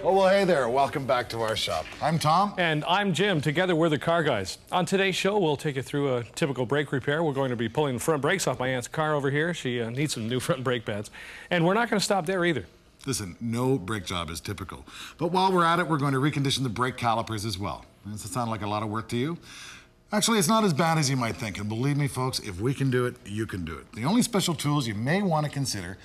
Oh, well, hey there. Welcome back to our shop. I'm Tom. And I'm Jim. Together, we're the Car Guys. On today's show, we'll take you through a typical brake repair. We're going to be pulling the front brakes off my aunt's car over here. She needs some new front brake pads. And we're not going to stop there either. Listen, no brake job is typical. But while we're at it, we're going to recondition the brake calipers as well. Does that sound like a lot of work to you? Actually, it's not as bad as you might think. And believe me, folks, if we can do it, you can do it. The only special tools you may want to consider,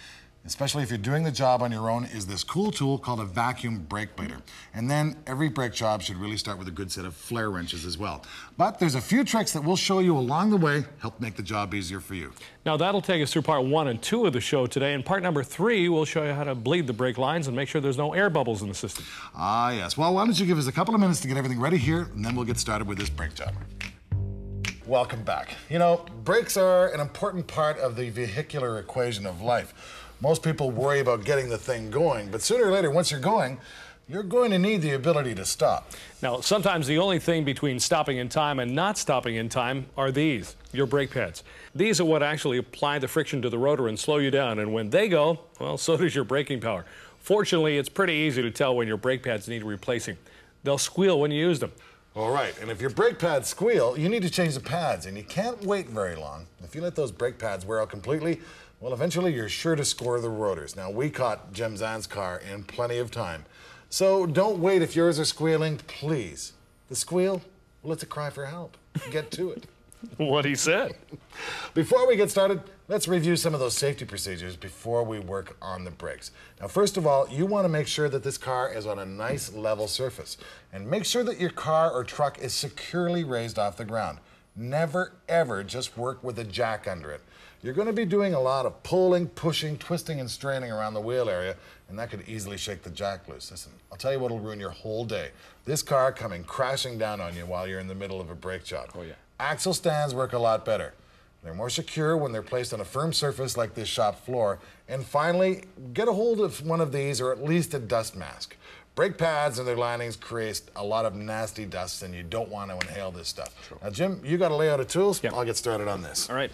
especially if you're doing the job on your own, is this cool tool called a vacuum brake bleeder. And then every brake job should really start with a good set of flare wrenches as well. But there's a few tricks that we'll show you along the way, help make the job easier for you. Now that'll take us through part 1 and 2 of the show today. In part number 3, we'll show you how to bleed the brake lines and make sure there's no air bubbles in the system. Ah, yes. Well, why don't you give us a couple of minutes to get everything ready here, and then we'll get started with this brake job. Welcome back. You know, brakes are an important part of the vehicular equation of life. Most people worry about getting the thing going, but sooner or later, once you're going to need the ability to stop. Now, sometimes the only thing between stopping in time and not stopping in time are these, your brake pads. These are what actually apply the friction to the rotor and slow you down, and when they go, well, so does your braking power. Fortunately, it's pretty easy to tell when your brake pads need replacing. They'll squeal when you use them. All right, and if your brake pads squeal, you need to change the pads, and you can't wait very long. If you let those brake pads wear out completely, well, eventually you're sure to score the rotors. Now, we caught Jim's aunt's car in plenty of time. So don't wait if yours are squealing, please. The squeal, well, it's a cry for help. Get to it. What he said. Before we get started, let's review some of those safety procedures before we work on the brakes. Now, first of all, you want to make sure that this car is on a nice level surface. And make sure that your car or truck is securely raised off the ground. Never, ever just work with a jack under it. You're going to be doing a lot of pulling, pushing, twisting, and straining around the wheel area, and that could easily shake the jack loose. Listen, I'll tell you what'll ruin your whole day. This car coming crashing down on you while you're in the middle of a brake job. Oh, yeah. Axle stands work a lot better. They're more secure when they're placed on a firm surface like this shop floor. And finally, get a hold of one of these or at least a dust mask. Brake pads and their linings create a lot of nasty dust, and you don't want to inhale this stuff. Sure. Now, Jim, you got a layout of tools? Yep. I'll get started on this. All right.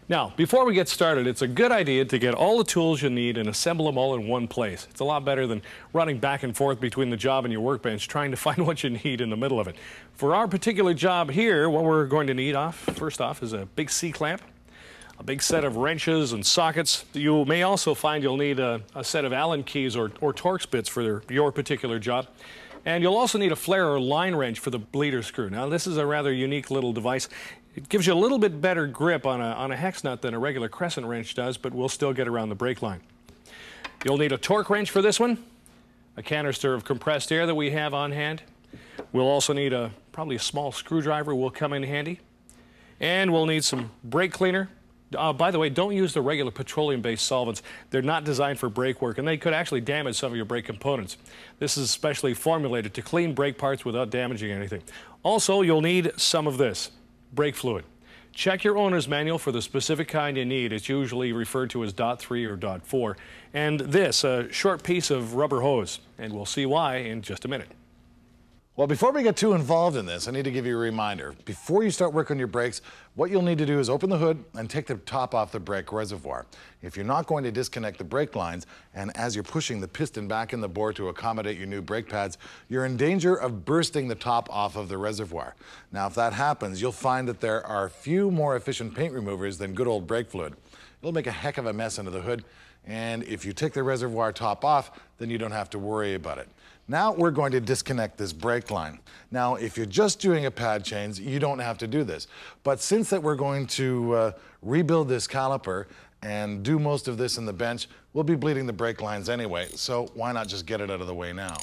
Now, before we get started, it's a good idea to get all the tools you need and assemble them all in one place. It's a lot better than running back and forth between the job and your workbench trying to find what you need in the middle of it. For our particular job here, what we're going to need first off is a big C-clamp, a big set of wrenches and sockets. You may also find you'll need a set of Allen keys or Torx bits for your particular job. And you'll also need a flare or line wrench for the bleeder screw. Now, this is a rather unique little device. It gives you a little bit better grip on a hex nut than a regular crescent wrench does, but we'll still get around the brake line. You'll need a torque wrench for this one, a canister of compressed air that we have on hand. We'll also need probably a small screwdriver will come in handy. And we'll need some brake cleaner. By the way, don't use the regular petroleum-based solvents. They're not designed for brake work, and they could actually damage some of your brake components. This is specially formulated to clean brake parts without damaging anything. Also, you'll need some of this, brake fluid. Check your owner's manual for the specific kind you need. It's usually referred to as .3 or .4. And this, a short piece of rubber hose, and we'll see why in just a minute. Well, before we get too involved in this, I need to give you a reminder. Before you start work on your brakes, what you'll need to do is open the hood and take the top off the brake reservoir. If you're not going to disconnect the brake lines, and as you're pushing the piston back in the bore to accommodate your new brake pads, you're in danger of bursting the top off of the reservoir. Now, if that happens, you'll find that there are few more efficient paint removers than good old brake fluid. It'll make a heck of a mess under the hood, and if you take the reservoir top off, then you don't have to worry about it. Now we're going to disconnect this brake line. Now, if you're just doing a pad change, you don't have to do this. But since that we're going to rebuild this caliper and do most of this in the bench, we'll be bleeding the brake lines anyway, so why not just get it out of the way now?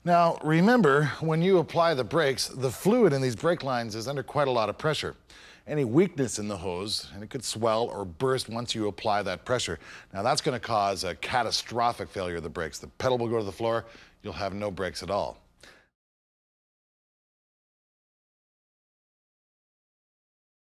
Now, remember, when you apply the brakes, the fluid in these brake lines is under quite a lot of pressure. any weakness in the hose, and it could swell or burst once you apply that pressure. Now that's going to cause a catastrophic failure of the brakes. The pedal will go to the floor, you'll have no brakes at all.